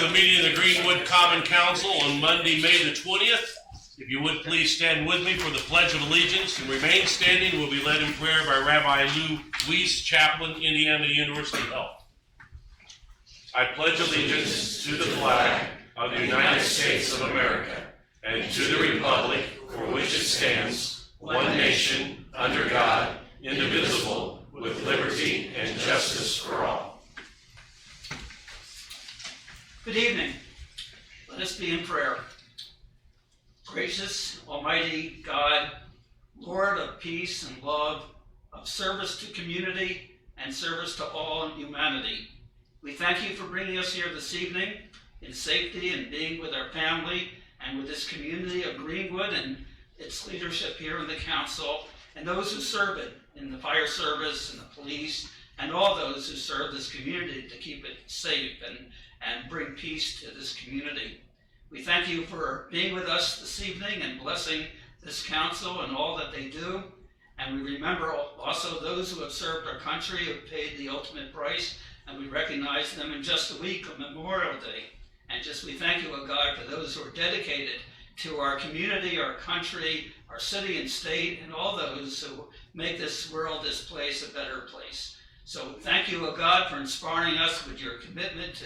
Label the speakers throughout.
Speaker 1: order the meeting of the Greenwood Common Council on Monday, May the 20th. If you would please stand with me for the Pledge of Allegiance and remain standing. We'll be led in prayer by Rabbi Lou Weiss, Chaplain, Indiana University Health. I pledge allegiance to the flag of the United States of America and to the republic for which it stands, one nation, under God, indivisible, with liberty and justice for all.
Speaker 2: Good evening. Let us be in prayer. Gracious, almighty God, Lord of peace and love, of service to community and service to all humanity, we thank you for bringing us here this evening in safety and being with our family and with this community of Greenwood and its leadership here in the council and those who serve it in the fire service and the police and all those who serve this community to keep it safe and bring peace to this community. We thank you for being with us this evening and blessing this council and all that they do. And we remember also those who have served our country, who have paid the ultimate price, and we recognize them in just a week of Memorial Day. And we thank you, O God, for those who are dedicated to our community, our country, our city and state, and all those who make this world, this place, a better place. So thank you, O God, for inspiring us with your commitment to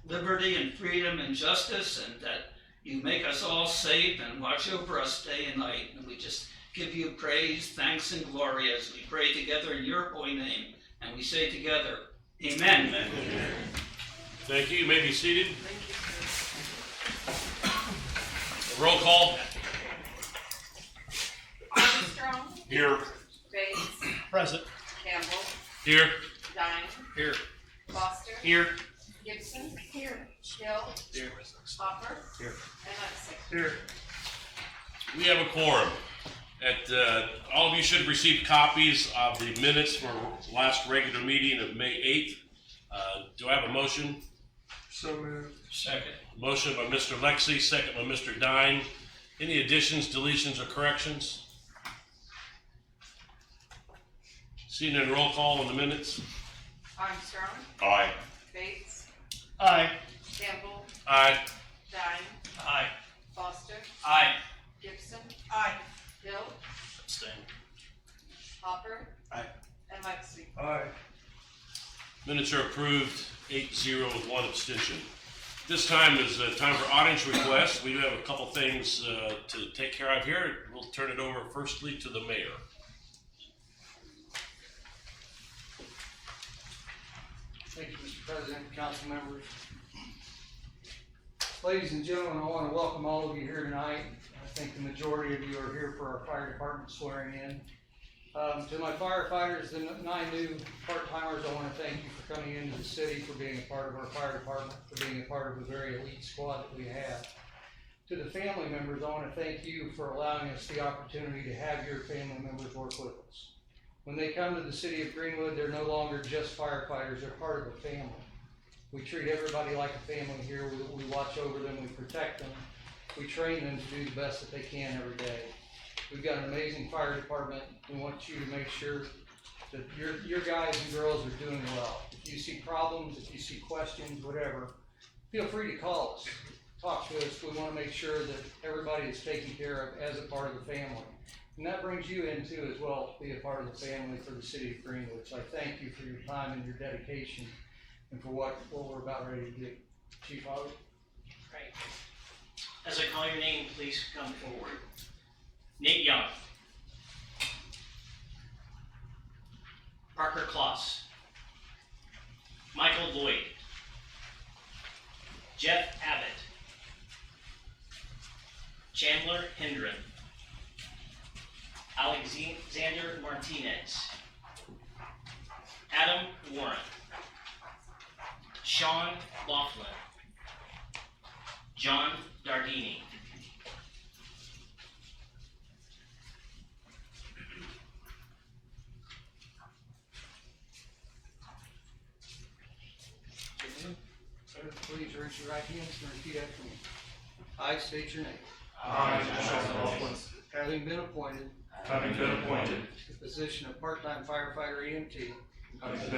Speaker 2: liberty and freedom and justice, and that you make us all safe and watch over us day and night. And we just give you praise, thanks, and glory as we pray together in your holy name. And we say together, Amen. Amen. Amen.
Speaker 1: Thank you. You may be seated. Roll call.
Speaker 3: Armstrong.
Speaker 1: Here.
Speaker 3: Bates.
Speaker 1: Present.
Speaker 3: Campbell.
Speaker 1: Here.
Speaker 3: Dine.
Speaker 1: Here.
Speaker 3: Foster.
Speaker 1: Here.
Speaker 3: Gibson. Here. Hill.
Speaker 1: Here.
Speaker 3: Hopper.
Speaker 1: Here.
Speaker 3: And Lexi.
Speaker 1: Here. We have a quorum. All of you should have received copies of the minutes for last regular meeting of May 8th. Do I have a motion?
Speaker 4: So moved.
Speaker 1: Second. Motion by Mr. Lexi, second by Mr. Dine. Any additions, deletions, or corrections? Seeing none, roll call on the minutes.
Speaker 3: Armstrong.
Speaker 1: Aye.
Speaker 3: Bates.
Speaker 2: Aye.
Speaker 3: Campbell.
Speaker 1: Aye.
Speaker 3: Dine.
Speaker 2: Aye.
Speaker 3: Foster.
Speaker 2: Aye.
Speaker 3: Gibson.
Speaker 2: Aye.
Speaker 3: Hill.
Speaker 1: Abstain.
Speaker 3: Hopper.
Speaker 1: Aye.
Speaker 3: And Lexi.
Speaker 4: Aye.
Speaker 1: Minutes are approved, 8-0 with one abstention. This time is time for audience requests. We do have a couple things to take care of here. We'll turn it over firstly to the mayor.
Speaker 4: Thank you, Mr. President, council members. Ladies and gentlemen, I want to welcome all of you here tonight. I think the majority of you are here for our fire department swearing in. To my firefighters, the 9 new part-timers, I want to thank you for coming into the city, for being a part of our fire department, for being a part of the very elite squad that we have. To the family members, I want to thank you for allowing us the opportunity to have your family members work with us. When they come to the city of Greenwood, they're no longer just firefighters, they're part of a family. We treat everybody like a family here. We watch over them, we protect them, we train them to do the best that they can every day. We've got an amazing fire department. We want you to make sure that your guys and girls are doing well. If you see problems, if you see questions, whatever, feel free to call us, talk to us. We want to make sure that everybody is taken care of as a part of the family. And that brings you in too as well, to be a part of the family for the city of Greenwood. So I thank you for your time and your dedication and for what we're about ready to do. Chief Howard.
Speaker 5: Right. As I call your name, please come forward. Nate Young. Parker Kloss. Michael Lloyd. Jeff Abbott. Chandler Hendren. Alexander Martinez. Adam Warren. Sean Laughlin. John Dardini.
Speaker 4: Please raise your right hands and repeat after me. I state your name.
Speaker 6: I, Sean Laughlin,
Speaker 4: Having been appointed
Speaker 6: having been appointed
Speaker 4: to the position of part-time firefighter EMT
Speaker 6: to the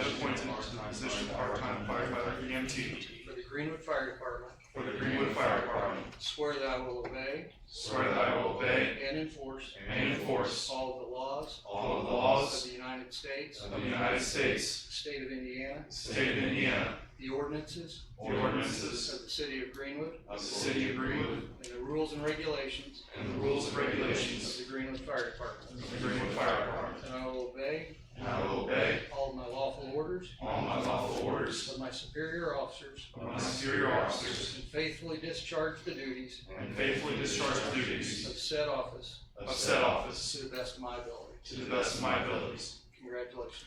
Speaker 6: position of part-time firefighter EMT
Speaker 4: for the Greenwood Fire Department
Speaker 6: Greenwood Fire Department,
Speaker 4: swear that I will obey
Speaker 6: swear that I will obey
Speaker 4: and enforce
Speaker 6: and enforce
Speaker 4: all of the laws
Speaker 6: all of the
Speaker 4: of
Speaker 6: laws
Speaker 4: the United States,
Speaker 6: of the United States,
Speaker 4: the state of Indiana,
Speaker 6: state of Indiana,
Speaker 4: the ordinances
Speaker 6: the ordinances
Speaker 4: of the city of Greenwood,
Speaker 6: of the city of Greenwood,
Speaker 4: and the rules and regulations
Speaker 6: and the rules and
Speaker 4: of
Speaker 6: regulations
Speaker 4: the Greenwood Fire Department.
Speaker 6: of the Greenwood Fire Department.
Speaker 4: And I will obey
Speaker 6: And I will obey
Speaker 4: all of my lawful orders
Speaker 6: all my lawful orders
Speaker 4: of my superior officers
Speaker 6: of my superior officers
Speaker 4: and faithfully discharge the duties
Speaker 6: and faithfully discharge the duties
Speaker 4: of said office
Speaker 6: of said office
Speaker 4: to the best of my ability.
Speaker 6: to the best of my abilities.
Speaker 4: Congratulations.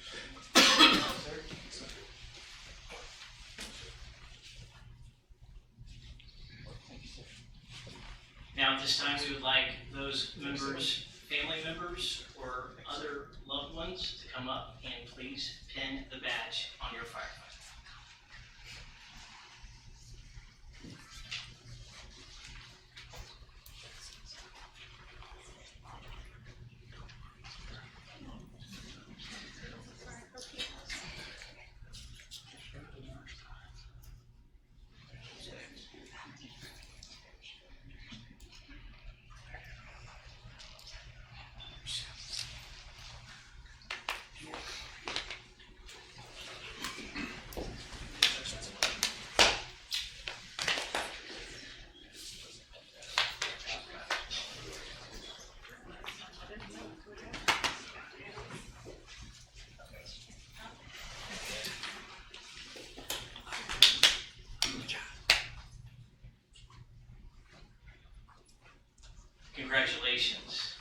Speaker 5: Now, at this time, we would like those members, family members, or other loved ones to come up and please pin the badge on your firefighter. Congratulations.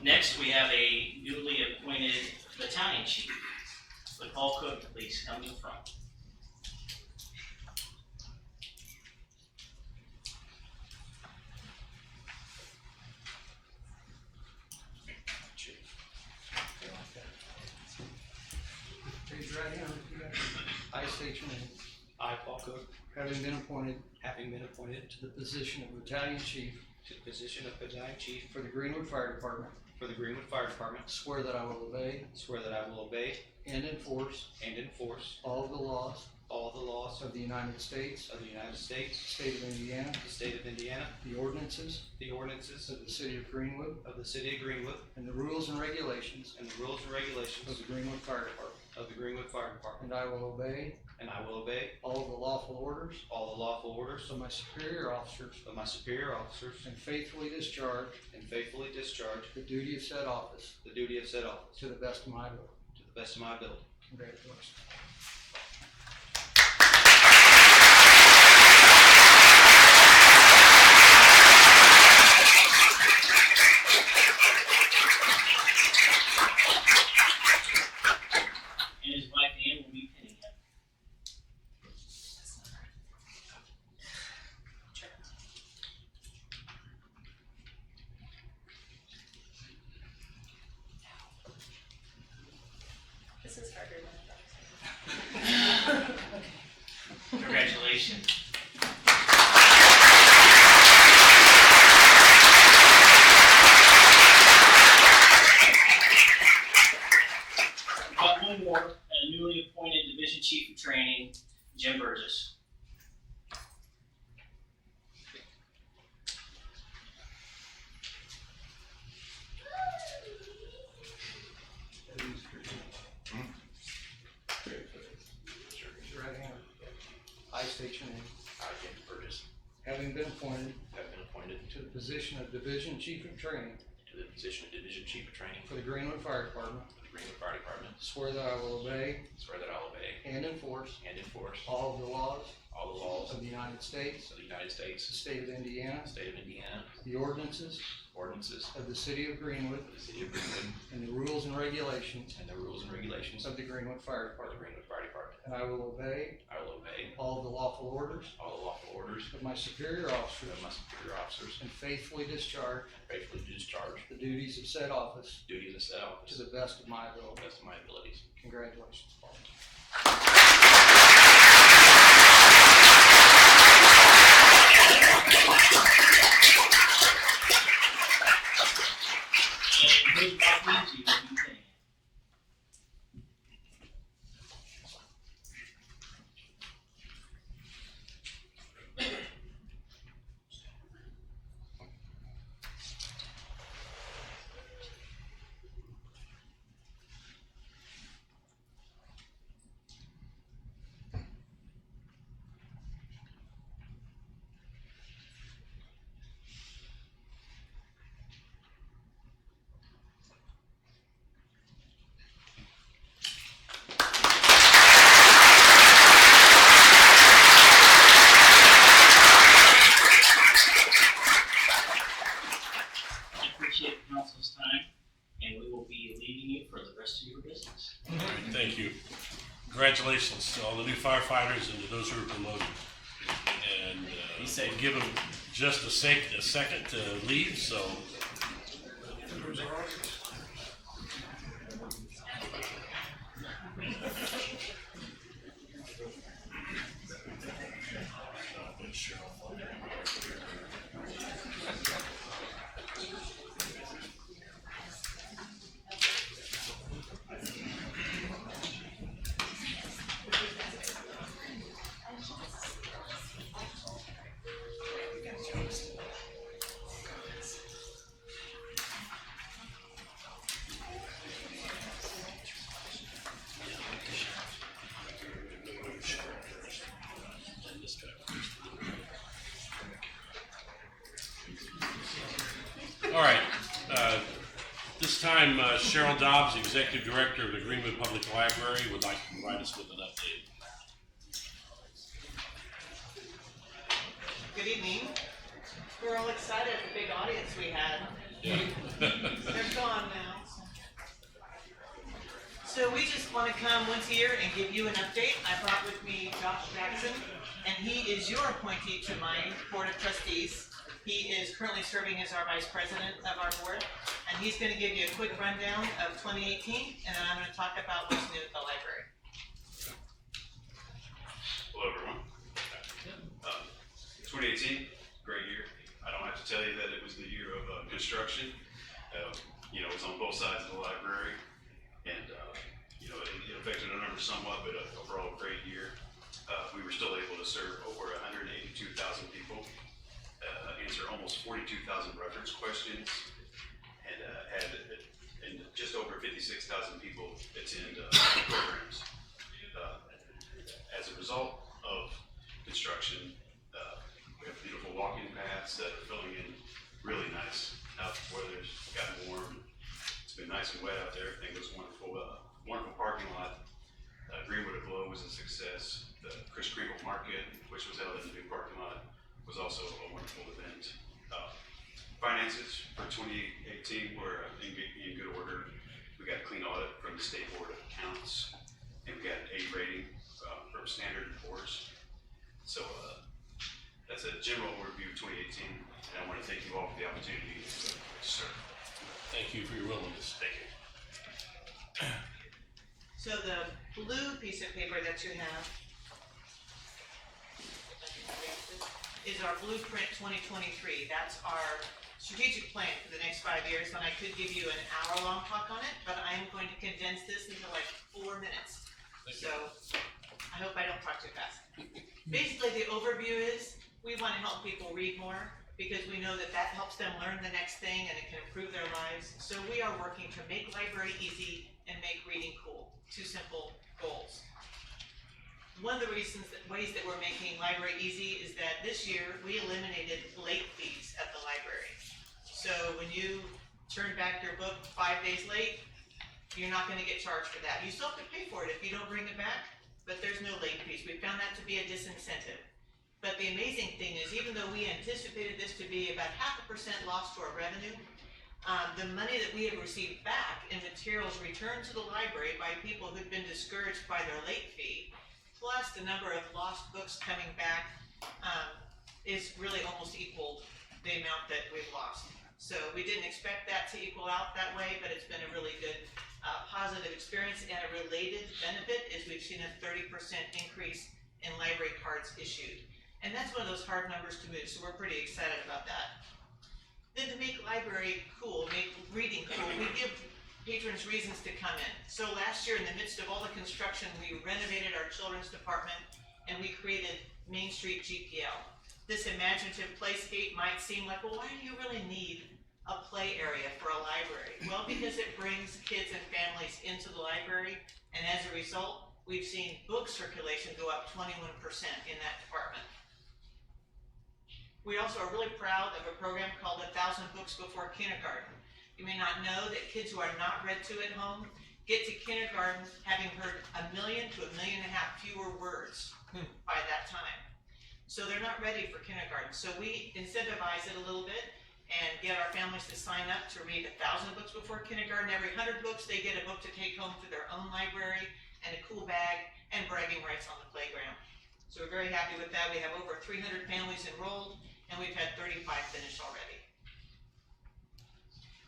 Speaker 5: Next, we have a newly appointed battalion chief. Would Paul Cook please come to the front?
Speaker 4: Raise your right hand. Repeat after me. I state your name.
Speaker 7: I, Paul Cook,
Speaker 4: Having been appointed
Speaker 7: having been appointed
Speaker 4: to the position of battalion chief
Speaker 7: to the position of Battalion Chief
Speaker 4: for the Greenwood Fire Department,
Speaker 7: for the Greenwood Fire Department,
Speaker 4: swear that I will obey
Speaker 7: swear that I will obey
Speaker 4: and enforce
Speaker 7: and enforce
Speaker 4: all of the laws
Speaker 7: all the laws
Speaker 4: of the United States,
Speaker 7: of the United States,
Speaker 4: state of Indiana,
Speaker 7: the state of Indiana,
Speaker 4: the ordinances
Speaker 7: the ordinances
Speaker 4: of the city of Greenwood,
Speaker 7: of the city of Greenwood,
Speaker 4: and the rules and regulations
Speaker 7: and the rules and
Speaker 4: of
Speaker 7: regulations
Speaker 4: the Greenwood Fire Department.
Speaker 7: of the Greenwood Fire Department.
Speaker 4: And I will obey
Speaker 7: And I will obey
Speaker 4: all of the lawful orders
Speaker 7: all the lawful orders
Speaker 4: of my superior officers
Speaker 7: of my superior officers
Speaker 4: and faithfully discharge
Speaker 7: and faithfully discharge
Speaker 4: the duty of said office
Speaker 7: the duty of said office
Speaker 4: to the best of my ability.
Speaker 7: to the best of my ability.
Speaker 4: Congratulations.
Speaker 5: And his wife Ann will be pinning him.
Speaker 3: This is harder than I thought.
Speaker 5: Congratulations. Got one more, a newly appointed Division Chief of Training, Jim Burgess.
Speaker 4: Raise your right hand. I state your name.
Speaker 8: I, James Burgess,
Speaker 4: Having been appointed
Speaker 8: have been appointed
Speaker 4: to the position of Division Chief of Training
Speaker 8: to the position of Division Chief of Training
Speaker 4: for the Greenwood Fire Department,
Speaker 8: for the Greenwood Fire Department,
Speaker 4: swear that I will obey
Speaker 8: swear that I will obey obey,
Speaker 4: and enforce
Speaker 8: and enforce
Speaker 4: all of the laws
Speaker 8: all the laws
Speaker 4: of the United States,
Speaker 8: of the United States,
Speaker 4: the state of Indiana,
Speaker 8: the state of Indiana,
Speaker 4: the ordinances
Speaker 8: ordinances
Speaker 4: of the city of Greenwood,
Speaker 8: of the city of Greenwood,
Speaker 4: and the rules and regulations
Speaker 8: and the rules and regulations of
Speaker 4: of the Greenwood Fire
Speaker 8: the
Speaker 4: Department.
Speaker 8: Greenwood Fire Department.
Speaker 4: And I will obey
Speaker 8: I will obey
Speaker 4: all of the lawful orders
Speaker 8: all the lawful orders
Speaker 4: of my superior officers
Speaker 8: of my superior officers,
Speaker 4: and faithfully discharge
Speaker 8: faithfully discharge
Speaker 4: the duties of said office
Speaker 8: the duties of said
Speaker 4: to
Speaker 8: office
Speaker 4: the best of my
Speaker 8: to the
Speaker 4: ability.
Speaker 8: best of my abilities.
Speaker 4: Congratulations, Paul.
Speaker 5: And those documents you will be paying. I appreciate the council's time, and we will be leaving you for the rest of your business.
Speaker 1: All right, thank you. Congratulations to all the new firefighters and to those who were promoted. And we'll give them just a second to leave, so. All right, this time Cheryl Dobbs, Executive Director of the Greenwood Public Library, would like to provide us with an update.
Speaker 9: Good evening. We're all excited at the big audience we had.
Speaker 1: Yeah.
Speaker 9: They're gone now. So we just want to come once a year and give you an update. I brought with me Josh Jackson, and he is your appointee to my Board of Trustees. He is currently serving as our Vice President of our board, and he's going to give you a quick rundown of 2018, and then I'm going to talk about what's new at the library.
Speaker 10: Hello, everyone. 2018, great year. I don't have to tell you that it was the year of construction. It was on both sides of the library, and it affected our numbers somewhat, but overall, a great year. We were still able to serve over 182,000 people, answer almost 42,000 reference questions, and had just over 56,000 people attend programs. As a result of construction, we have beautiful walking paths that are filling in really nice. Now the weather's gotten warm. It's been nice and wet out there. Everything was wonderful. Wonderful parking lot. Greenwood Aglow was a success. The Chris Greenwood Market, which was held in the new parking lot, was also a wonderful event. Finances for 2018 were in good order. We got a clean audit from the State Board of Accounts, and we got an A rating from Standard & Poor's. So that's a general overview of 2018, and I want to thank you all for the opportunity to serve.
Speaker 1: Thank you for your willingness.
Speaker 10: Thank you.
Speaker 9: So the blue piece of paper that you have is our Blueprint 2023. That's our strategic plan for the next 5 years, and I could give you an hour-long talk on it, but I am going to condense this into like 4 minutes. So I hope I don't talk too fast. Basically, the overview is we want to help people read more because we know that that helps them learn the next thing and it can improve their lives. So we are working to make library easy and make reading cool. 2 simple goals. One of the ways that we're making library easy is that this year we eliminated late fees at the library. So when you turn back your book 5 days late, you're not going to get charged for that. You still have to pay for it if you don't bring it back, but there's no late fees. We found that to be a disincentive. But the amazing thing is, even though we anticipated this to be about 0.5% loss to our revenue, the money that we have received back in materials returned to the library by people who've been discouraged by their late fee, plus the number of lost books coming back, is really almost equal the amount that we've lost. So we didn't expect that to equal out that way, but it's been a really good positive experience. And a related benefit is we've seen a 30% increase in library cards issued. And that's one of those hard numbers to move, so we're pretty excited about that. Then to make library cool, make reading cool, we give patrons reasons to come in. So last year, in the midst of all the construction, we renovated our children's department and we created Main Street GPL. This imaginative playscape might seem like, well, why do you really need a play area for a library? Well, because it brings kids and families into the library, and as a result, we've seen book circulation go up 21% in that department. We also are really proud of a program called 1,000 Books Before Kindergarten. You may not know that kids who are not read to at home get to kindergarten having heard 1 million to 1.5 million fewer words by that time. So they're not ready for kindergarten. So we incentivize it a little bit and get our families to sign up to read 1,000 books before kindergarten. Every 100 books, they get a book to take home to their own library and a cool bag and bragging rights on the playground. So we're very happy with that. We have over 300 families enrolled, and we've had 35 finish already.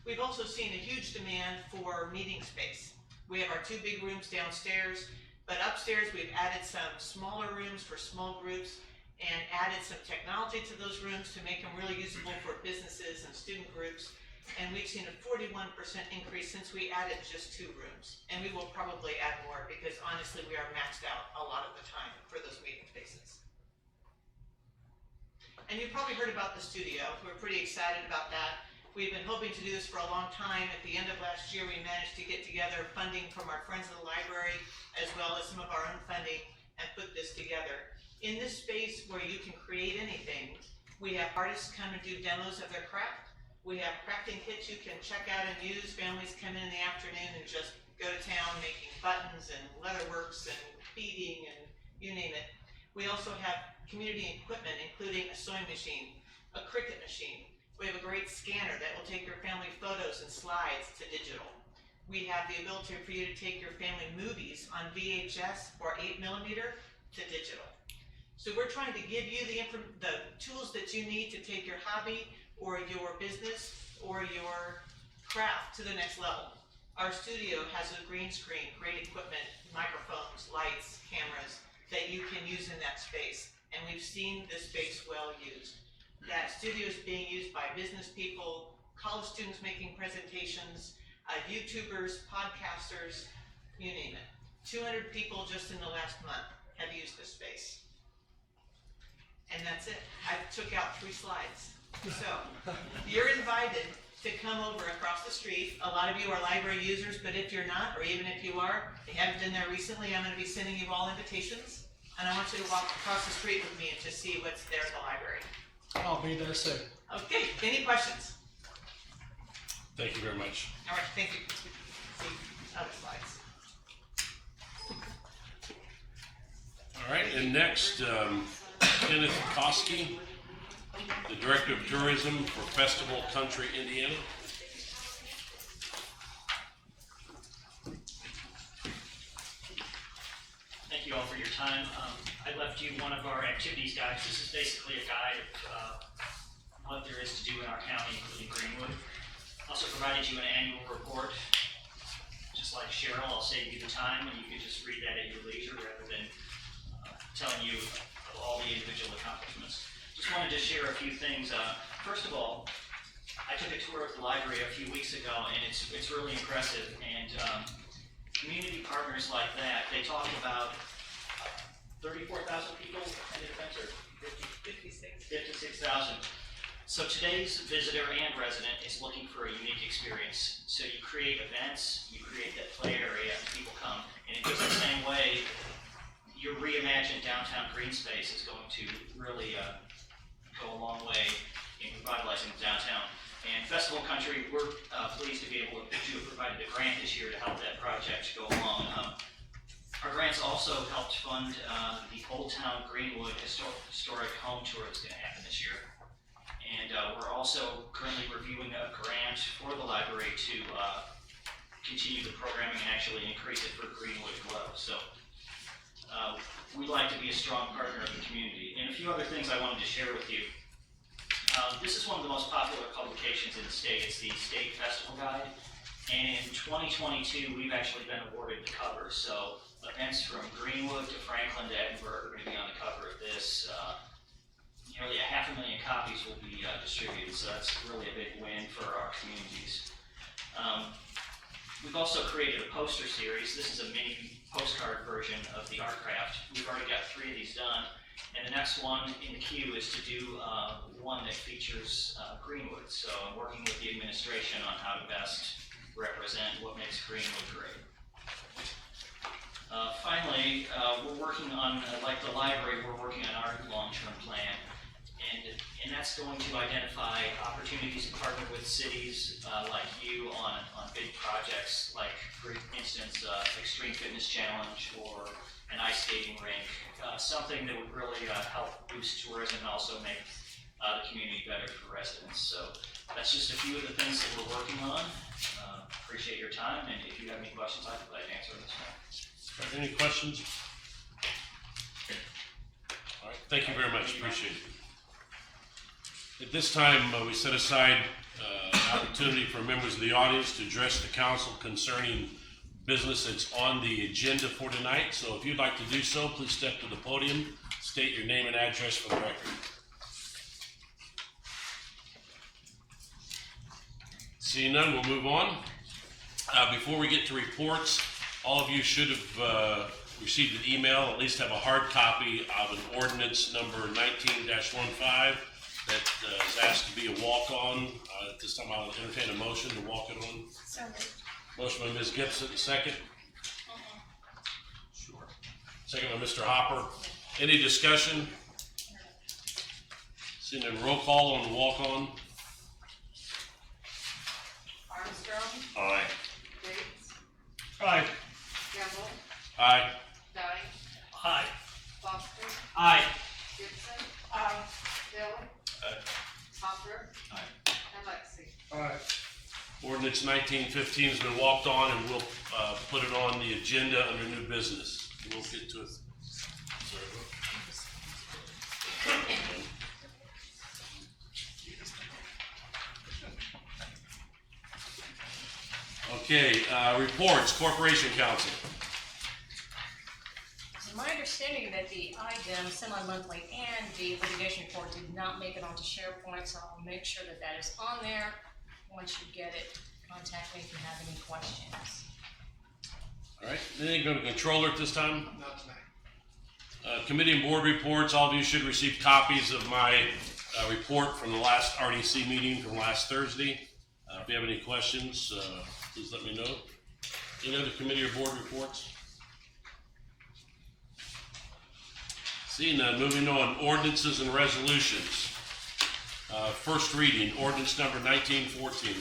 Speaker 9: We've also seen a huge demand for meeting space. We have our 2 big rooms downstairs, but upstairs we've added some smaller rooms for small groups and added some technology to those rooms to make them really usable for businesses and student groups. And we've seen a 41% increase since we added just 2 rooms. And we will probably add more because honestly we are maxed out a lot of the time for those meeting spaces. And you've probably heard about the studio. We're pretty excited about that. We've been hoping to do this for a long time. At the end of last year, we managed to get together funding from our friends of the library, as well as some of our own funding, and put this together. In this space where you can create anything, we have artists come and do demos of their craft. We have crafting kits you can check out and use. Families come in the afternoon and just go to town making buttons and leatherworks and beading and you name it. We also have community equipment, including a sewing machine, a Cricut machine. We have a great scanner that will take your family photos and slides to digital. We have the ability for you to take your family movies on VHS or 8mm to digital. So we're trying to give you the tools that you need to take your hobby or your business or your craft to the next level. Our studio has a green screen, great equipment, microphones, lights, cameras that you can use in that space. And we've seen this space well used. That studio is being used by business people, college students making presentations, YouTubers, podcasters, you name it. 200 people just in the last month have used this space. And that's it. I took out 3 slides. So you're invited to come over across the street. A lot of you are library users, but if you're not, or even if you are, you haven't been there recently, I'm going to be sending you all invitations. And I want you to walk across the street with me and just see what's there at the library.
Speaker 11: I'll be there soon.
Speaker 9: Okay, any questions?
Speaker 1: Thank you very much.
Speaker 9: All right, thank you. See other slides.
Speaker 1: All right, and next, Kenneth Koski, the Director of Tourism for Festival Country, Indiana.
Speaker 12: Thank you all for your time. I left you one of our activities guides. This is basically a guide of what there is to do in our county, including Greenwood. Also provided you an annual report. Just like Cheryl, I'll save you the time and you can just read that at your leisure rather than telling you of all the individual accomplishments. Just wanted to share a few things. First of all, I took a tour of the library a few weeks ago and it's really impressive. And community partners like that, they talk about 34,000 people in the event, or 56,000. So today's visitor and resident is looking for a unique experience. So you create events, you create that play area, and people come. And in just the same way, your reimagined downtown green space is going to really go a long way in revitalizing the downtown. And Festival Country, we're pleased to be able to have provided a grant this year to help that project go along. Our grant's grants also helped fund the Old Town Greenwood historic home tour that's going to happen this year. And we're also currently reviewing a grant for the library to continue the programming and actually increase it for Greenwood Glow. So we'd like to be a strong partner of the community. And a few other things I wanted to share with you. This is one of the most popular publications in the state. It's the State Festival Guide. And in 2022, we've actually been awarded the cover. So events from Greenwood to Franklin to Edinburgh are going to be on the cover of this. Nearly 500,000 copies will be distributed, so that's really a big win for our communities. We've also created a poster series. This is a mini postcard version of the art craft. We've already got 3 of these done, and the next one in the queue is to do one that features Greenwood. So I'm working with the administration on how to best represent what makes Greenwood great. Finally, we're working on, like the library, we're working on our long-term plan. And that's going to identify opportunities to partner with cities like you on big projects, like, for instance, Extreme Fitness Challenge or an ice skating rink, something that would really help boost tourism and also make the community better for residents. So that's just a few of the things that we're working on. Appreciate your time, and if you have any questions, I'd like to answer this one.
Speaker 1: Any questions? All right, thank you very much, appreciate it. At this time, we set aside an opportunity for members of the audience to address the council concerning business that's on the agenda for tonight. So if you'd like to do so, please step to the podium, state your name and address for the record. Seeing none, we'll move on. Before we get to reports, all of you should have received an email, at least have a hard copy of an ordinance number 19-15 that is asked to be a walk-on. At this time, I'll entertain a motion to walk it on.
Speaker 3: So moved.
Speaker 1: Motion by Ms. Gibson, second. Sure. Second by Mr. Hopper. Any discussion? Seeing none, roll call on the walk-on.
Speaker 3: Armstrong,
Speaker 1: Aye.
Speaker 3: Bates,
Speaker 1: Aye.
Speaker 3: Gamble,
Speaker 1: Aye.
Speaker 3: Dyke,
Speaker 12: Aye.
Speaker 3: Foster,
Speaker 12: Aye.
Speaker 3: Gibson. Aye. Dillon.
Speaker 1: Aye.
Speaker 3: Hopper.
Speaker 8: Aye.
Speaker 3: And Lexi.
Speaker 1: Ordinance 1915 has been walked on, and we'll put it on the agenda under new business. We'll get to it. Okay, reports, Corporation Council.
Speaker 11: It's my understanding that the item, semi-monthly, and the litigation report did not make it onto SharePoint, so I'll make sure that that is on there. Once you get it, contact me if you have any questions.
Speaker 1: All right, anything go to controller at this time?
Speaker 7: Not tonight.
Speaker 1: Committee and board reports, all of you should receive copies of my report from the last RDC meeting from last Thursday. If you have any questions, please let me know. Any other committee or board reports? Seeing none, moving on, ordinances and resolutions. First reading, ordinance number 1914.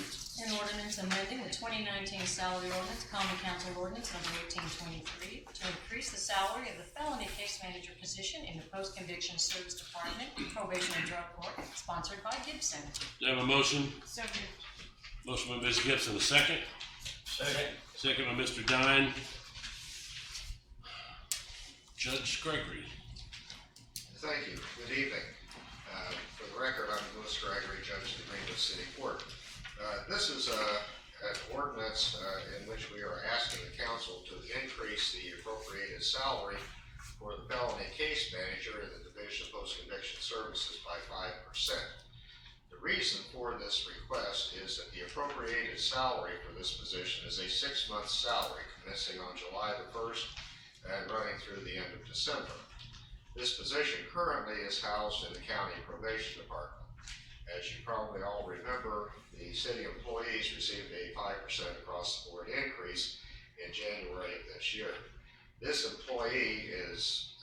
Speaker 11: An ordinance amending the 2019 salary ordinance, common council ordinance number 1823, to increase the salary of the felony case manager position in the post-conviction service department, probation and drug court, sponsored by Gibson.
Speaker 1: Do you have a motion?
Speaker 3: So moved.
Speaker 1: Motion by Ms. Gibson, a second.
Speaker 8: Second.
Speaker 1: Second by Mr. Dine. Judge Gregory.
Speaker 13: Thank you. Good evening. For the record, I'm Louis Gregory, Judge of the Greenwood City Court. This is an ordinance in which we are asking the council to increase the appropriated salary for the felony case manager in the Division of Post-Conviction Services by 5%. The reason for this request is that the appropriated salary for this position is a 6-month salary commencing on July the 1st and running through the end of December. This position currently is housed in the county probation department. As you probably all remember, the city employees received a 5% across the board increase in January of this year. This employee is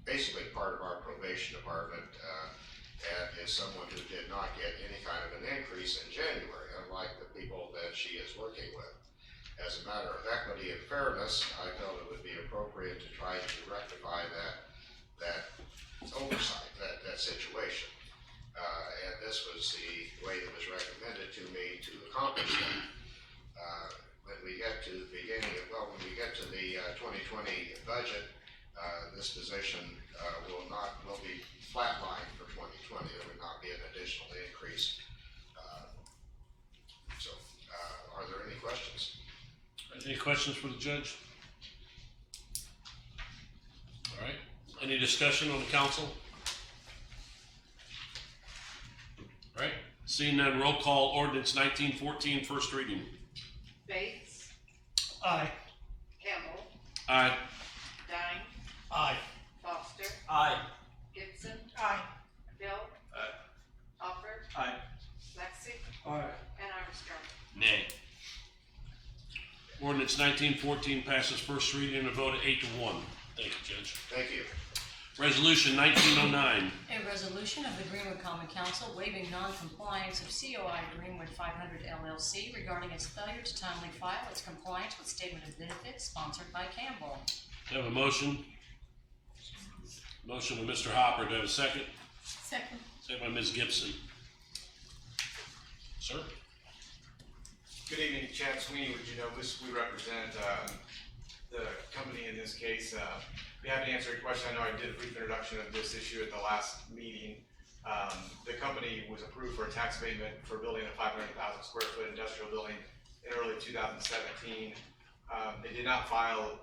Speaker 13: basically part of our probation department and is someone who did not get any kind of an increase in January, unlike the people that she is working with. As a matter of equity and fairness, I felt it would be appropriate to try to rectify that oversight, that situation. And this was the way that was recommended to me to accomplish that. When we get to the beginning of, when we get to the 2020 budget, this position will be flatlined for 2020. There would not be an additional increase. Are there any questions?
Speaker 1: Any questions for the judge? All right. Any discussion on the council? All right. Seeing none, roll call. Ordinance 1914, first reading.
Speaker 9: Bates,
Speaker 4: Aye.
Speaker 9: Campbell,
Speaker 1: Aye.
Speaker 9: Dine,
Speaker 4: Aye.
Speaker 9: Foster,
Speaker 4: Aye.
Speaker 9: Gibson,
Speaker 3: Aye.
Speaker 9: Bill. Hopper,
Speaker 4: Aye.
Speaker 9: Lexi,
Speaker 4: Aye.
Speaker 9: and Armstrong.
Speaker 8: Nay.
Speaker 1: Ordinance 1914 passes first reading and a vote of 8-1. Thank you, Judge.
Speaker 13: Thank you.
Speaker 1: Resolution 1909.
Speaker 11: A resolution of the Greenwood Common Council waiving non-compliance of COI Greenwood 500 LLC regarding its failure to timely file its compliance with statement of benefits sponsored by Campbell.
Speaker 1: Do I have a motion? Motion by Mr. Hopper. Do I have a second?
Speaker 3: Second.
Speaker 1: Second by Ms. Gibson. Sir?
Speaker 14: Good evening, Chad Sweeney with Genovis. We represent the company in this case. Be happy to answer your question. I know I did a brief introduction of this issue at the last meeting. The company was approved for a tax abatement for building a 500,000 square foot industrial building in early 2017. They did not file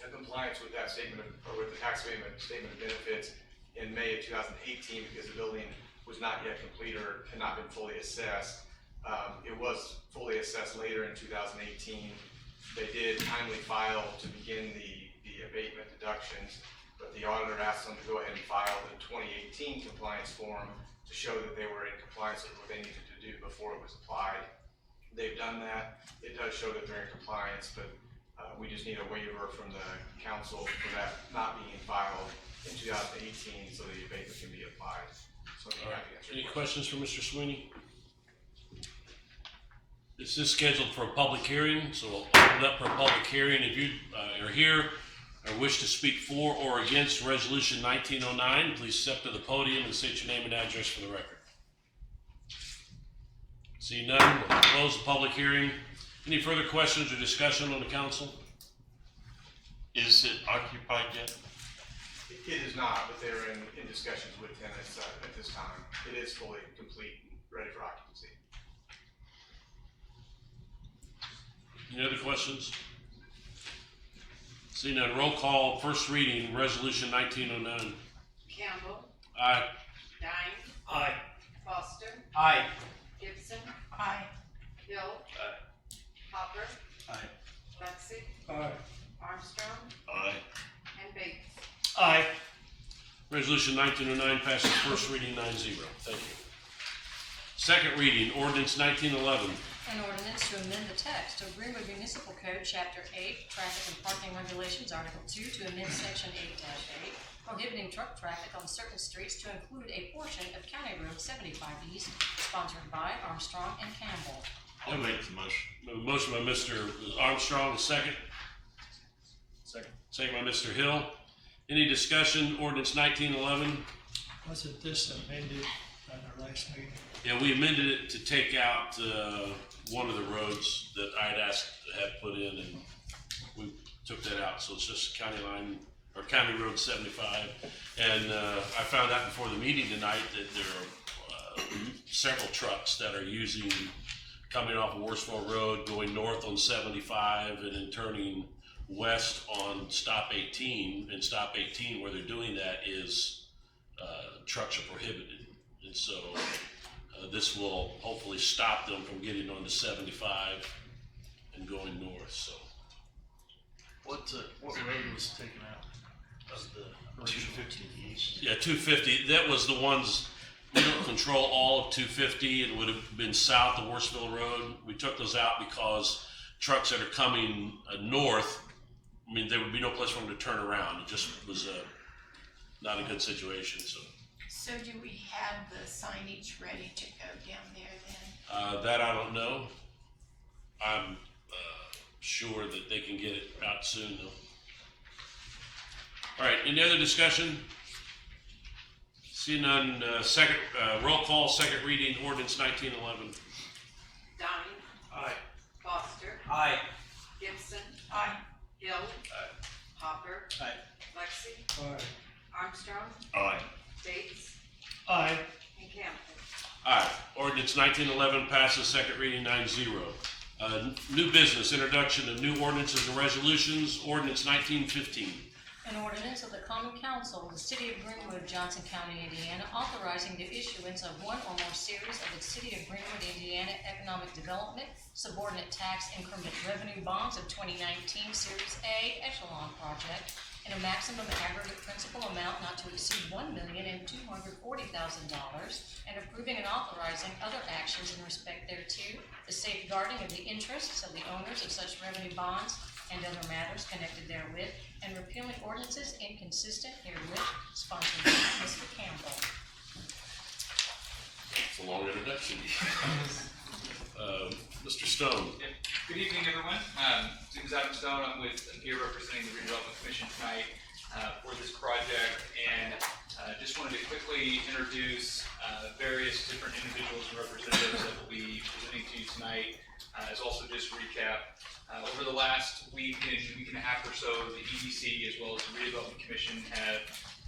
Speaker 14: a compliance with that statement or with the tax abatement statement of benefits in May of 2018 because the building was not yet complete or had not been fully assessed. It was fully assessed later in 2018. They did timely file to begin the abatement deductions, but the auditor asked them to go ahead and file the 2018 compliance form to show that they were in compliance with what they needed to do before it was applied. They've done that. It does show that they're in compliance, but we just need a waiver from the council for that not being filed in 2018 so the abatement can be applied. So I'm happy to answer
Speaker 1: Any
Speaker 14: your question.
Speaker 1: questions for Mr. Sweeney? This is scheduled for a public hearing, so we'll open it up for a public hearing. If you are here or wish to speak for or against Resolution 1909, please step to the podium and state your name and address for the record. See none, we'll close the public hearing. Any further questions or discussion on the council?
Speaker 8: Is it occupied yet?
Speaker 14: It is not, but they're in discussions with tenants at this time. It is fully complete and ready for occupancy.
Speaker 1: Any other questions? Seeing none, roll call, first reading, Resolution 1909.
Speaker 9: Campbell,
Speaker 1: Aye.
Speaker 9: Dine,
Speaker 4: Aye.
Speaker 9: Foster,
Speaker 4: Aye.
Speaker 9: Gibson,
Speaker 3: Aye.
Speaker 9: Bill. Hopper,
Speaker 4: Aye.
Speaker 9: Lexi,
Speaker 4: Aye.
Speaker 9: Armstrong,
Speaker 8: Aye.
Speaker 9: and Bates.
Speaker 4: Aye.
Speaker 1: Resolution 1909 passes first reading 9-0. Thank you. Second reading, Ordinance 1911.
Speaker 11: An ordinance to amend the text of Greenwood Municipal Code, Chapter 8, Traffic and Parking Regulations, Article 2, to amend Section 8-8, prohibiting truck traffic on certain streets to include a portion of County Road 75 East, sponsored by Armstrong and Campbell.
Speaker 8: I'll make the motion.
Speaker 1: A motion by Mr. Armstrong, a second.
Speaker 4: Second.
Speaker 1: Second by Mr. Hill. Any discussion, Ordinance 1911?
Speaker 4: Wasn't this amended at our last meeting?
Speaker 1: Yeah, we amended it to take out one of the roads that I had asked to have put in, and we took that out. So it's just County Line, or County Road 75. And I found out before the meeting tonight that there are several trucks that are coming off of Worsville Road, going north on 75, and then turning west on Stop 18. And Stop 18, where they're doing that, is trucks are prohibited. And so this will hopefully stop them from getting onto 75 and going north. So
Speaker 7: What road was taken out of the original 250 east?
Speaker 1: yeah, 250. That was the ones. We don't control all of 250. It would have been south of Worsville Road. We took those out because trucks that are coming north, I mean, there would be no place for them to turn around. It just was not a good situation.
Speaker 3: So do we have the signage ready to go down there then?
Speaker 1: That I don't know. I'm sure that they can get it out soon though. All right, any other discussion? See none, roll call, second reading, ordinance 1911.
Speaker 15: Donnie?
Speaker 1: Aye.
Speaker 15: Foster?
Speaker 7: Aye.
Speaker 15: Gibson?
Speaker 3: Aye.
Speaker 15: Hill? Hopper?
Speaker 7: Aye.
Speaker 15: Lexi?
Speaker 4: Aye.
Speaker 15: Armstrong?
Speaker 8: Aye.
Speaker 15: Bates?
Speaker 7: Aye.
Speaker 15: And Campbell?
Speaker 1: Aye. Ordinance 1911 passes second reading 9-0. New business, introduction of new ordinances and resolutions, ordinance 1915.
Speaker 11: An ordinance of the Common Council of the City of Greenwood, Johnson County, Indiana, authorizing the issuance of one or more series of the City of Greenwood, Indiana Economic Development Subordinate Tax Increment Revenue Bonds of 2019 Series A Echelon Project in a maximum aggregate principal amount not to exceed $1,240,000 and approving and authorizing other actions in respect thereto, the safeguarding of the interests of the owners of such revenue bonds and other matters connected therewith, and repealing ordinances inconsistent herewith, sponsored by Mr. Campbell.
Speaker 1: It's a long introduction. Mr. Stone.
Speaker 16: Good evening, everyone. My name is Adam Stone. I'm here representing the Redevelopment Commission tonight for this project, and just wanted to quickly introduce various different individuals and representatives that will be presenting to you tonight, as also just recap. Over the last week and a half or so, the EDC as well as the Redevelopment Commission have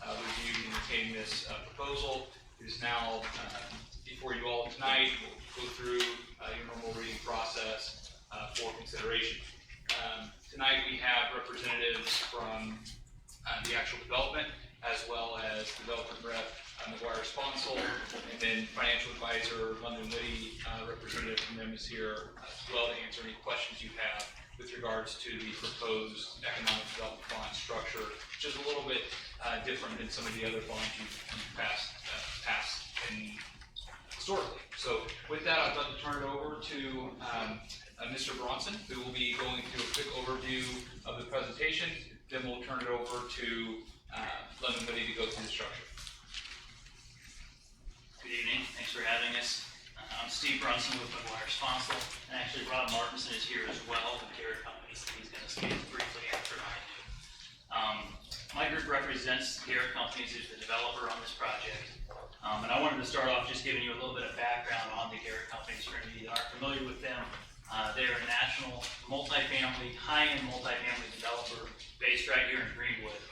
Speaker 16: reviewed and retained this proposal. It is now before you all tonight. We'll go through your normal reading process for consideration. Tonight we have representatives from the actual development, as well as development rep McGuire Sponsel, and then financial advisor London Liddy, representative from them is here as well to answer any questions you have with regards to the proposed economic development bond structure, which is a little bit different than some of the other bonds you've passed historically. So with that, I'd like to turn it over to Mr. Bronson, who will be going through a quick overview of the presentation. Then we'll turn it over to London Liddy to go through the structure.
Speaker 12: Good evening, thanks for having us. I'm Steve Brunson with McGuire Sponsel, and actually Rob Martinson is here as well with Garrett Companies, so he's going to speak briefly after I do. My group represents Garrett Companies, who's the developer on this project. And I wanted to start off just giving you a little bit of background on the Garrett Companies for any of you that aren't familiar with them. They're a national multifamily, high-end multifamily developer based right here in Greenwood.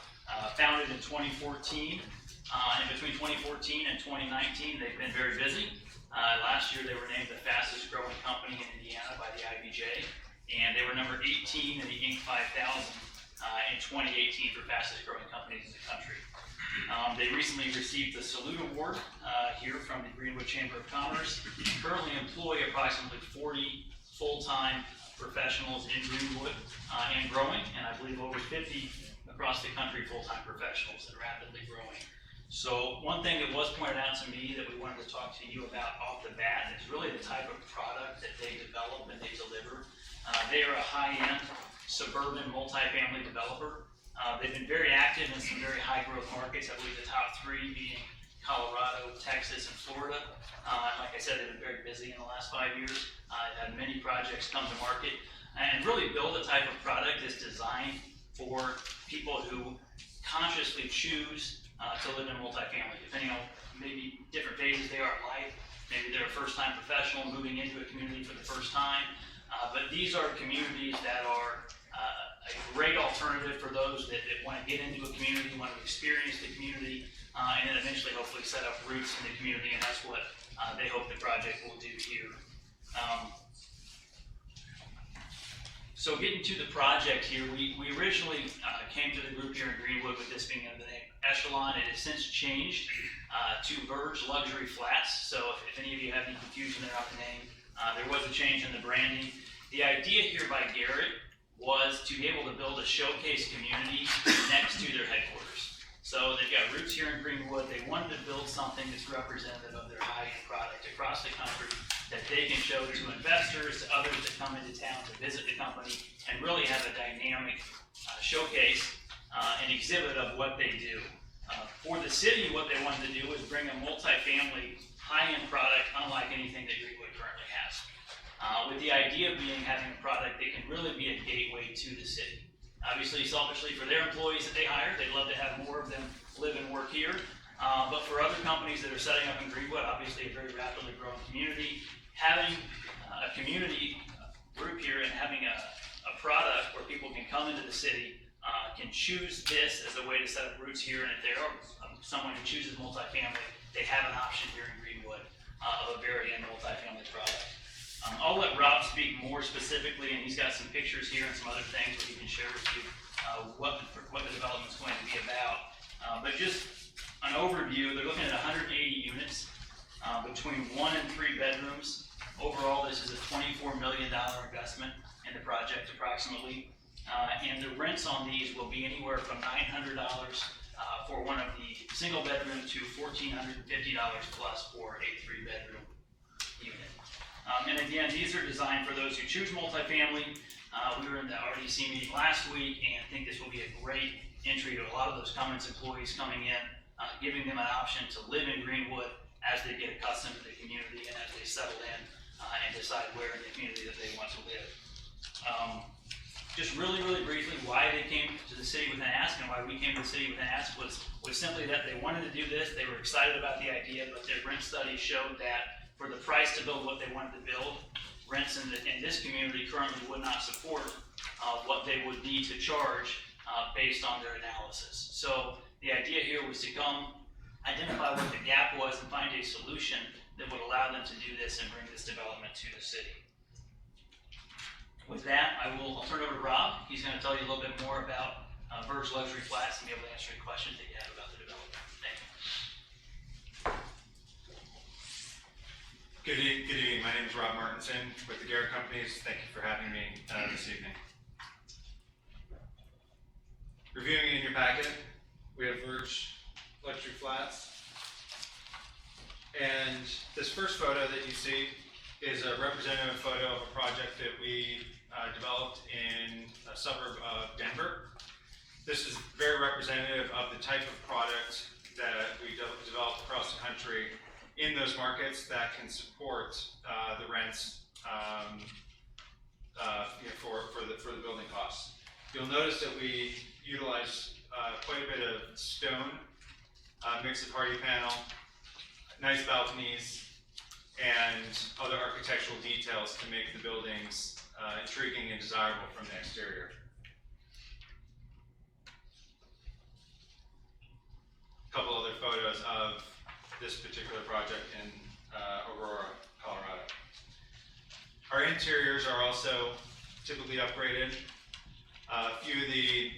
Speaker 12: Founded in 2014, and between 2014 and 2019, they've been very busy. Last year, they were named the fastest growing company in Indiana by the IBJ, and they were number 18 in the Inc. 5000 in 2018 for fastest growing companies in the country. They recently received the Salute Award here from the Greenwood Chamber of Commerce. Currently employ approximately 40 full-time professionals in Greenwood and growing, and I believe over 50 across the country full-time professionals that are rapidly growing. So one thing that was pointed out to me that we wanted to talk to you about off the bat is really the type of product that they develop and they deliver. They are a high-end suburban multifamily developer. They've been very active in some very high-growth markets. I believe the top three being Colorado, Texas, and Florida. Like I said, they've been very busy in the last 5 years. They've had many projects come to market and really build a type of product that's designed for people who consciously choose to live in multifamily, depending on maybe different phases they are in life. Maybe they're a first-time professional moving into a community for the first time. But these are communities that are a great alternative for those that want to get into a community, want to experience the community, and then eventually hopefully set up roots in the community, and that's what they hope the project will do here. So getting to the project here, we originally came to the group here in Greenwood with this being under the name Echelon. It has since changed to Verge Luxury Flats. So if any of you have any confusion there on the name, there was a change in the branding. The idea here by Garrett was to be able to build a showcase community next to their headquarters. So they've got roots here in Greenwood. They wanted to build something that's representative of their high-end product across the country that they can show to investors, to others that come into town to visit the company, and really have a dynamic showcase and exhibit of what they do. For the city, what they wanted to do was bring a multifamily high-end product unlike anything that Greenwood currently has. With the idea being having a product that can really be a gateway to the city. Obviously, selfishly for their employees that they hire, they'd love to have more of them live and work here. But for other companies that are setting up in Greenwood, obviously a very rapidly growing community, having a community group here and having a product where people can come into the city, can choose this as a way to set up roots here, and if they are someone who chooses multifamily, they have an option here in Greenwood of a very end multifamily product. I'll let Rob speak more specifically, and he's got some pictures here and some other things that he can share with you what the development's going to be about. But just an overview, they're looking at 180 units between 1 and 3 bedrooms. Overall, this is a $24 million investment in the project approximately. And the rents on these will be anywhere from $900 for one of the single bedroom to $1,450 plus for a 3-bedroom unit. And again, these are designed for those who choose multifamily. We were in the RDC meeting last week, and I think this will be a great entry to a lot of those Cummins employees coming in, giving them an option to live in Greenwood as they get accustomed to the community and as they settle in and decide where in the community that they want to live. Just really, really briefly, why they came to the city with an ask and why we came to the city with an ask was simply that they wanted to do this. They were excited about the idea, but their rent study showed that for the price to build what they wanted to build, rents in this community currently would not support what they would need to charge based on their analysis. So the idea here was to come identify what the gap was and find a solution that would allow them to do this and bring this development to the city. With that, I'll turn it over to Rob. He's going to tell you a little bit more about Verge Luxury Flats and be able to answer any questions that you have about the development. Thank you.
Speaker 17: Good evening. My name is Rob Martinson with the Garrett Companies. Thank you for having me this evening. Reviewing in your packet, we have Verge Luxury Flats. And this first photo that you see is a representative photo of a project that we developed in a suburb of Denver. This is very representative of the type of product that we developed across the country in those markets that can support the rents for the building costs. You'll notice that we utilize quite a bit of stone, mix of hardy panel, nice balconies, and other architectural details to make the buildings intriguing and desirable from the exterior. A couple other photos of this particular project in Aurora, Colorado. Our interiors are also typically upgraded. A few of the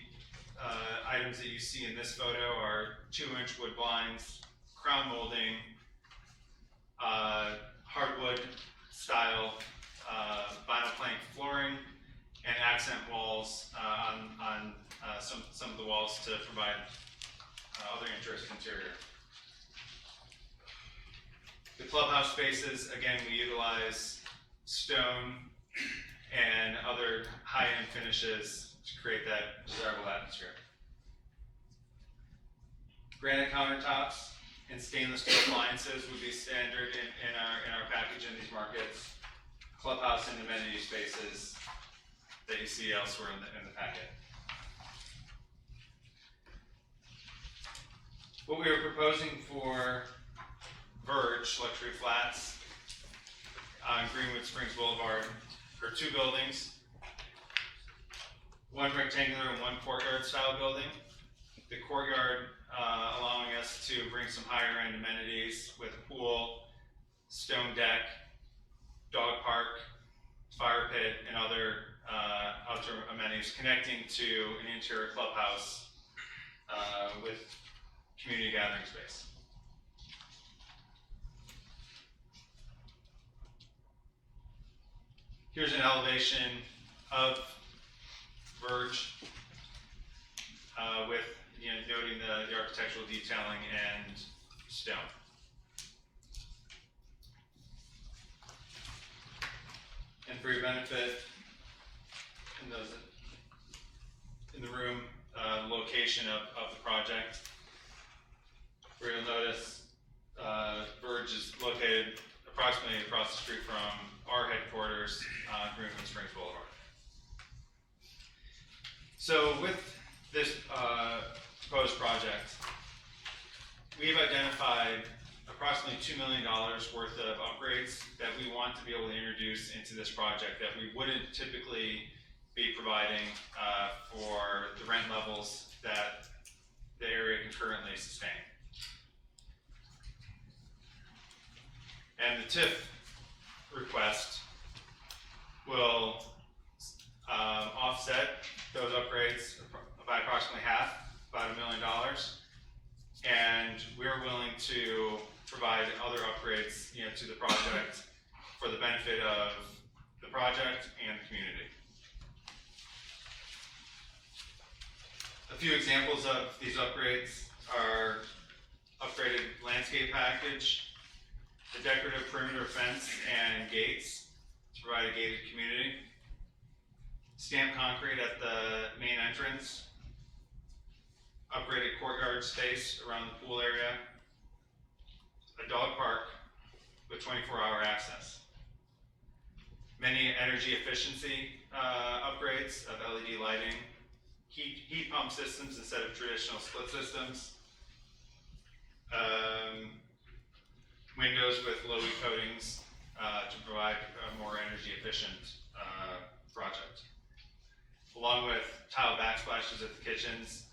Speaker 17: items that you see in this photo are 2-inch wood blinds, crown molding, hardwood style vinyl plank flooring, and accent walls on some of the walls to provide other interest interior. The clubhouse spaces, again, we utilize stone and other high-end finishes to create that desirable atmosphere. Granite countertops and stainless steel appliances would be standard in our package in these markets. Clubhouse and amenity spaces that you see elsewhere in the packet. What we are proposing for Verge Luxury Flats on Greenwood Springs Boulevard are 2 buildings, one rectangular and one courtyard style building. The courtyard allowing us to bring some higher end amenities with a pool, stone deck, dog park, fire pit, and other outdoor amenities connecting to an interior clubhouse with community gathering space. Here's an elevation of Verge with noting the architectural detailing and stone. And for your benefit, in the room, location of the project, where you'll notice Verge is located approximately across the street from our headquarters on Greenwood Springs Boulevard. So with this proposed project, we've identified approximately $2 million worth of upgrades that we want to be able to introduce into this project that we wouldn't typically be providing for the rent levels that the area can currently sustain. And the TIF request will offset those upgrades by approximately half, about $1 million. And we're willing to provide other upgrades, to the project for the benefit of the project and the community. A few examples of these upgrades are upgraded landscape package, the decorative perimeter fence and gates to provide a gated community, stamped concrete at the main entrance, upgraded courtyard space around the pool area, a dog park with 24-hour access, many energy efficiency upgrades of LED lighting, heat pump systems instead of traditional split systems, windows with low-E coatings to provide a more energy efficient project, along with tile backsplashes at the kitchens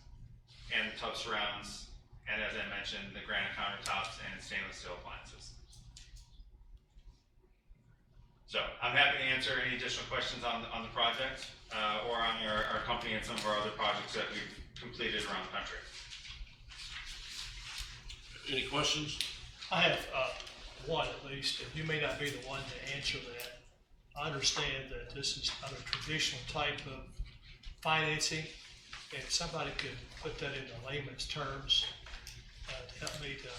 Speaker 17: and the tub surrounds, and as I mentioned, the granite countertops and stainless steel appliances. So I'm happy to answer any additional questions on the project or on our company and some of our other projects that we've completed around the country.
Speaker 1: Any questions?
Speaker 7: I have one at least, and you may not be the one to answer that. I understand that this is not a traditional type of financing. If somebody could put that into layman's terms to help me to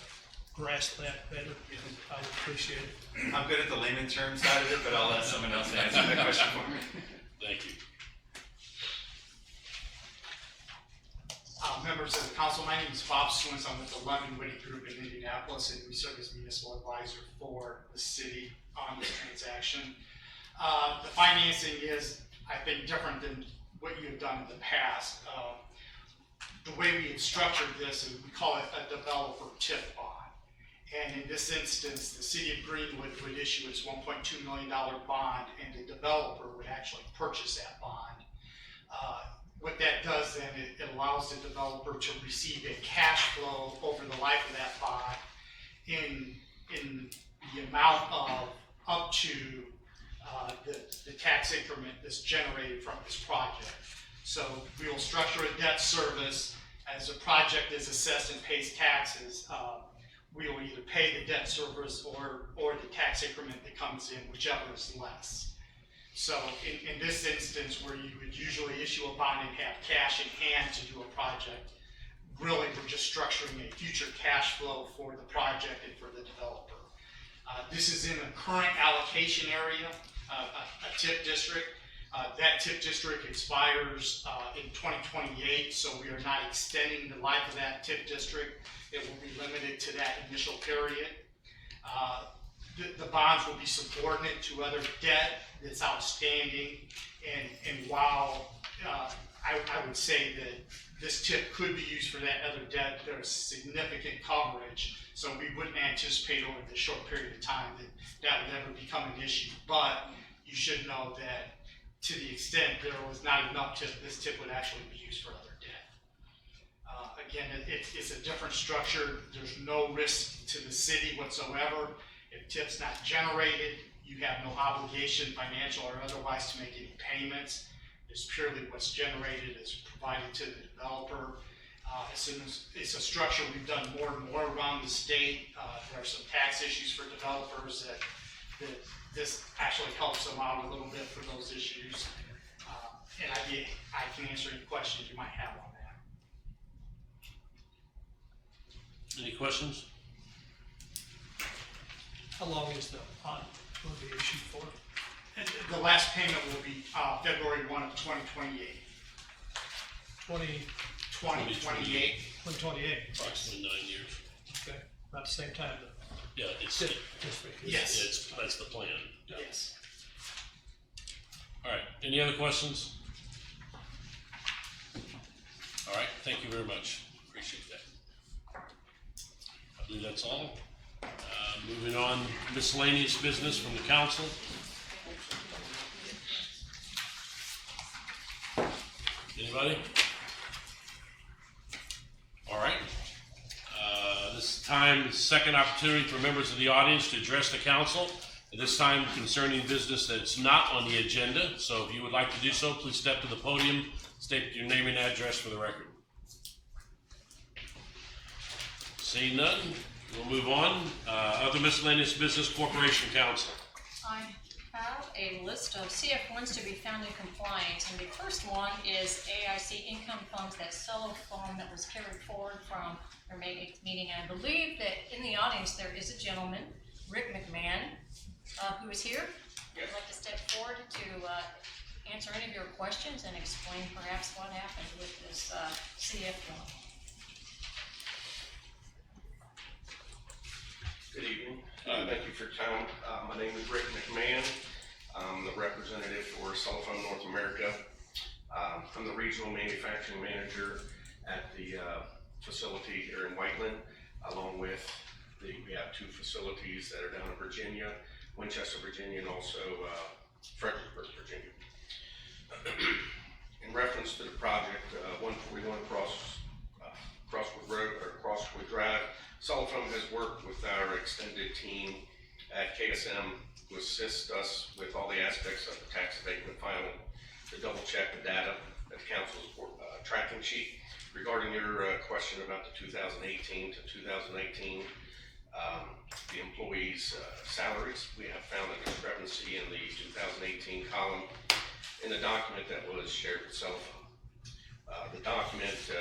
Speaker 7: grasp that better, I would appreciate it.
Speaker 17: I'm good at the layman term side of it, but I'll let someone else answer that question for me.
Speaker 1: Thank you.
Speaker 18: Members of the council, my name is Bob Swins. I'm with the Levin Whitty Group in Indianapolis, and we serve as municipal advisor for the city on this transaction. The financing is, I think, different than what you have done in the past. The way we had structured this, we call it a developer TIF bond. And in this instance, the city of Greenwood would issue its $1.2 million bond, and the developer would actually purchase that bond. What that does then, it allows the developer to receive a cash flow over the life of that bond in the amount of up to the tax increment that's generated from this project. So we will structure a debt service as the project is assessed and pays taxes. We will either pay the debt service or the tax increment that comes in, whichever is less. So in this instance, where you would usually issue a bond and have cash in hand to do a project, really we're just structuring a future cash flow for the project and for the developer. This is in a current allocation area, a TIF district. That TIF district expires in 2028, so we are not extending the life of that TIF district. It will be limited to that initial period. The bonds will be subordinate to other debt that's outstanding, and while I would say that this TIF could be used for that other debt, there's significant coverage, so we wouldn't anticipate over the short period of time that would ever become an issue. But you should know that to the extent there was not enough TIF, this TIF would actually be used for other debt. Again, it's a different structure. There's no risk to the city whatsoever. If TIF's not generated, you have no obligation, financial or otherwise, to make any payments. It's purely what's generated is provided to the developer. As soon as it's a structure we've done more and more around the state, there are some tax issues for developers that this actually helps them out a little bit for those issues. And I can answer any questions you might have on that.
Speaker 1: Any questions?
Speaker 7: How long is the bond going to be issued for?
Speaker 18: And the last payment will be February 1 of 2028. 2028.
Speaker 7: 2028.
Speaker 1: Approximately 9 years.
Speaker 7: Okay, about the same time.
Speaker 1: Yeah, it's
Speaker 18: Yes.
Speaker 1: that's the plan. Yeah.
Speaker 18: Yes.
Speaker 1: All right. Any other questions? thank you very much. Appreciate that. I believe that's all. Moving on, miscellaneous business from the council. Anybody? All right. This time, second opportunity for members of the audience to address the council. At this time concerning business that's not on the agenda. So if you would like to do so, please step to the podium, state your name and address for the record. Seeing none, we'll move on. Other miscellaneous business, Corporation Council.
Speaker 11: I have a list of CF1s to be found in compliance, and the first one is AIC income funds, that solo fund that was carried forward from our May 8th meeting. And I believe that in the audience there is a gentleman, Rick McMahon, who is here. I'd like to step forward to answer any of your questions and explain perhaps what happened with this CF1.
Speaker 19: Good evening. Thank you for your time. My name is Rick McMahon. I'm the representative for Cellphone North America. I'm the regional manufacturing manager at the facility here in Whiteland, along with we have two facilities that are down in Virginia, Winchester, Virginia, and also Fredericksburg, Virginia. In reference to the project, 141 Crosswood Road or Crosswood Drive, Cellphone has worked with our extended team at KSM to assist us with all the aspects of the tax abatement filing, to double check the data at the council's tracking sheet. Regarding your question about the 2018 to 2019, the employees' salaries, we have found a discrepancy in the 2018 column in the document that was shared with Cellphone. The document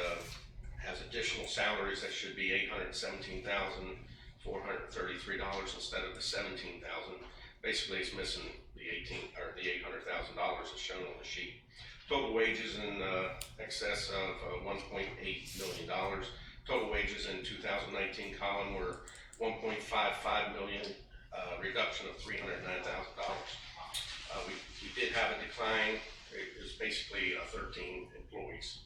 Speaker 19: has additional salaries that should be $817,433 instead of the $17,000. Basically, it's missing the $800,000 as shown on the sheet. Total wages in excess of $1.8 million. Total wages in 2019 column were $1.55 million, reduction of $309,000. We did have a decline. It was basically 13 employees.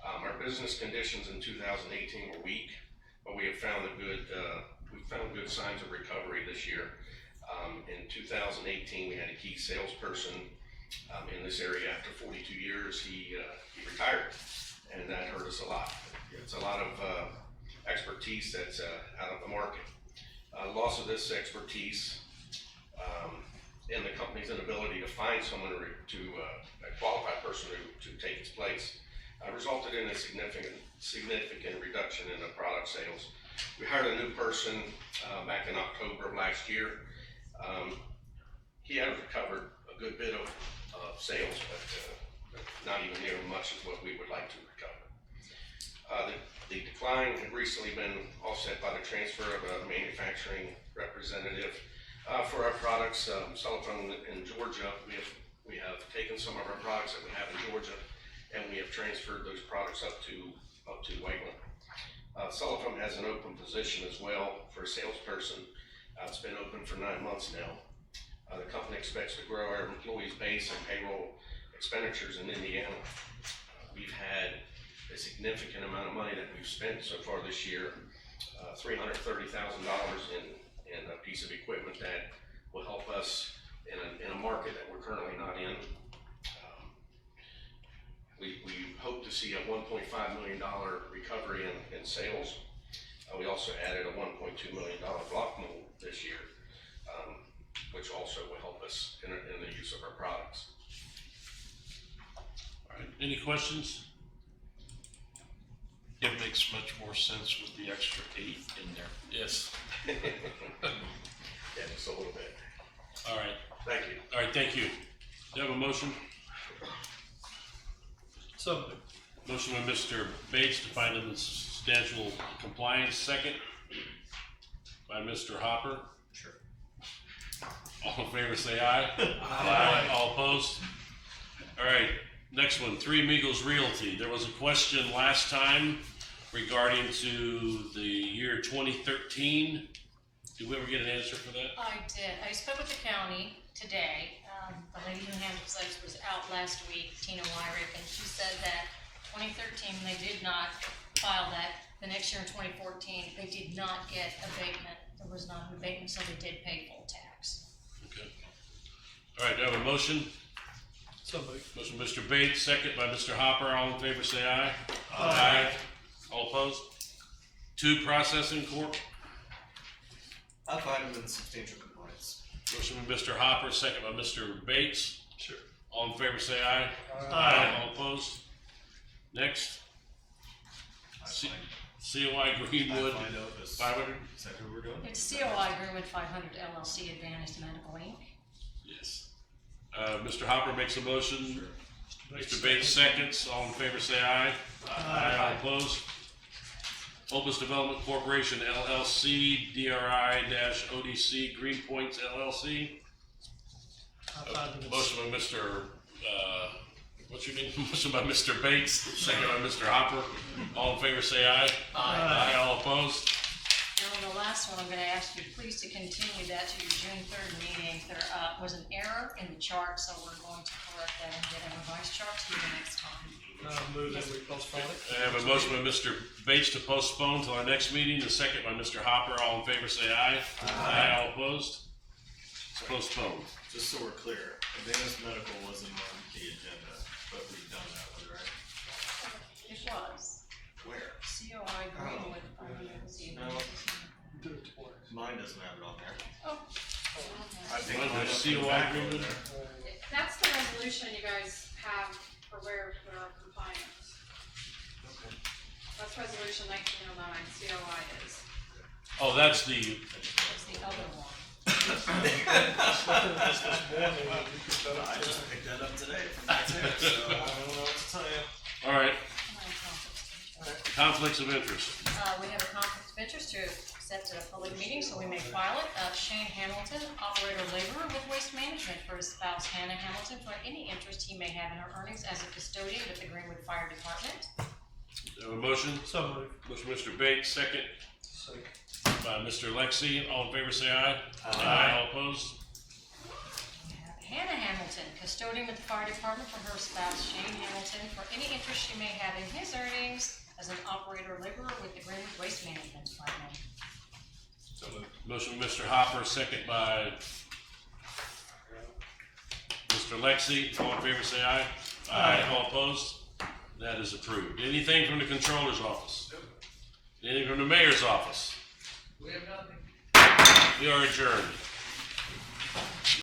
Speaker 19: Our business conditions in 2018 were weak, but we have found good signs of recovery this year. In 2018, we had a key salesperson in this area. After 42 years, he retired, and that hurt us a lot. It's a lot of expertise that's out of the market. Loss of this expertise and the company's inability to find someone a qualified person to take its place resulted in a significant reduction in the product sales. We hired a new person back in October of last year. He had recovered a good bit of sales, but not even near as much as what we would like to recover. The decline had recently been offset by the transfer of a manufacturing representative for our products. Cellphone in Georgia, we have taken some of our products that we have in Georgia, and we have transferred those products up to Whiteland. Cellphone has an open position as well for a salesperson. It's been open for 9 months now. The company expects to grow our employees' base and payroll expenditures in Indiana. We've had a significant amount of money that we've spent so far this year, $330,000 in a piece of equipment that will help us in a market that we're currently not in. We hope to see a $1.5 million recovery in sales. We also added a $1.2 million block mold this year, which also will help us in the use of our products.
Speaker 1: All right, any questions?
Speaker 8: It makes much more sense with the extra 8 in there.
Speaker 1: Yes.
Speaker 19: Yeah, just a little bit.
Speaker 1: All right.
Speaker 19: Thank you.
Speaker 1: All right, thank you. Do you have a motion?
Speaker 7: So,
Speaker 1: Motion by Mr. Bates to find them in substantial compliance. Second by Mr. Hopper.
Speaker 7: sure.
Speaker 1: All in favor, say aye.
Speaker 7: Aye.
Speaker 1: All opposed? All right, next one, Three Amigos Realty. There was a question last time regarding to the year 2013. Did we ever get an answer for that?
Speaker 11: I did. I spoke with the county today. The lady who handles those was out last week, Tina Wyrick, and she said that 2013, they did not file that. The next year in 2014, they did not get abatement. There was not an abatement, so they did pay full tax.
Speaker 1: Okay. All right, do I have a motion?
Speaker 7: So moved.
Speaker 1: Motion by Mr. Bates, second by Mr. Hopper. All in favor, say aye.
Speaker 7: Aye.
Speaker 1: All opposed? 2 Processing Corp.
Speaker 20: I find them in substantial compliance.
Speaker 1: Motion by Mr. Hopper, second by Mr. Bates.
Speaker 7: Sure.
Speaker 1: All in favor, say aye.
Speaker 7: Aye.
Speaker 1: All opposed? Next. COI Greenwood, 500.
Speaker 20: Is that who we're doing?
Speaker 11: It's COI Greenwood 500 LLC Advantage Medical Inc.
Speaker 1: Yes. Mr. Hopper makes a motion. Mr. Bates seconds. All in favor, say aye. All opposed? Opus Development Corporation LLC, DRI-ODC Green Points LLC. Motion by Mr. What's your name? Motion by Mr. Bates, second by Mr. Hopper. All in favor, say aye. Aye. All opposed?
Speaker 11: And on the last one, I'm gonna ask you please to continue that to your June 3rd meeting. There was an error in the chart, so we're going to correct that and get a revised chart to you the next time.
Speaker 7: Move that we postpone it.
Speaker 1: I have a motion by Mr. Bates to postpone to our next meeting, the second by Mr. Hopper. All in favor, say aye. Aye. All opposed? It's postponed.
Speaker 20: Just so we're clear, Advanced Medical wasn't on the agenda, but we've done that one, right?
Speaker 11: It was.
Speaker 20: Where?
Speaker 11: COI Greenwood.
Speaker 20: No. Mine doesn't have it on there.
Speaker 11: Oh.
Speaker 20: I think
Speaker 1: Mine
Speaker 20: mine
Speaker 1: has
Speaker 20: don't
Speaker 1: COI
Speaker 20: have it on
Speaker 1: Greenwood.
Speaker 20: there.
Speaker 15: That's the resolution you guys have for where we're compliance.
Speaker 20: Okay.
Speaker 15: That's resolution 1909, COI is.
Speaker 1: Oh, that's the,
Speaker 11: It's the other one.
Speaker 20: I just picked that up today from my text, so I don't know what to tell you.
Speaker 1: all right, conflicts of interest.
Speaker 11: We have a conflict of interest to accept at a public meeting, so we may file it. Shane Hamilton, operator laborer with Waste Management, for his spouse Hannah Hamilton for any interest he may have in her earnings as a custodian with the Greenwood Fire Department.
Speaker 1: Do I have a motion?
Speaker 7: So moved.
Speaker 1: Motion by Mr. Bates, second by Mr. Lexi. All in favor, say aye.
Speaker 7: Aye.
Speaker 1: All opposed?
Speaker 11: Hannah Hamilton, custodian with the fire department for her spouse Shane Hamilton for any interest she may have in his earnings as an operator laborer with the Greenwood Waste Management Department.
Speaker 20: So moved.
Speaker 1: Motion by Mr. Hopper, second by Mr. Lexi. All in favor, say aye. Aye. All opposed? That is approved. Anything from the controller's office? Anything from the mayor's office?
Speaker 4: We have nothing.
Speaker 1: We are adjourned.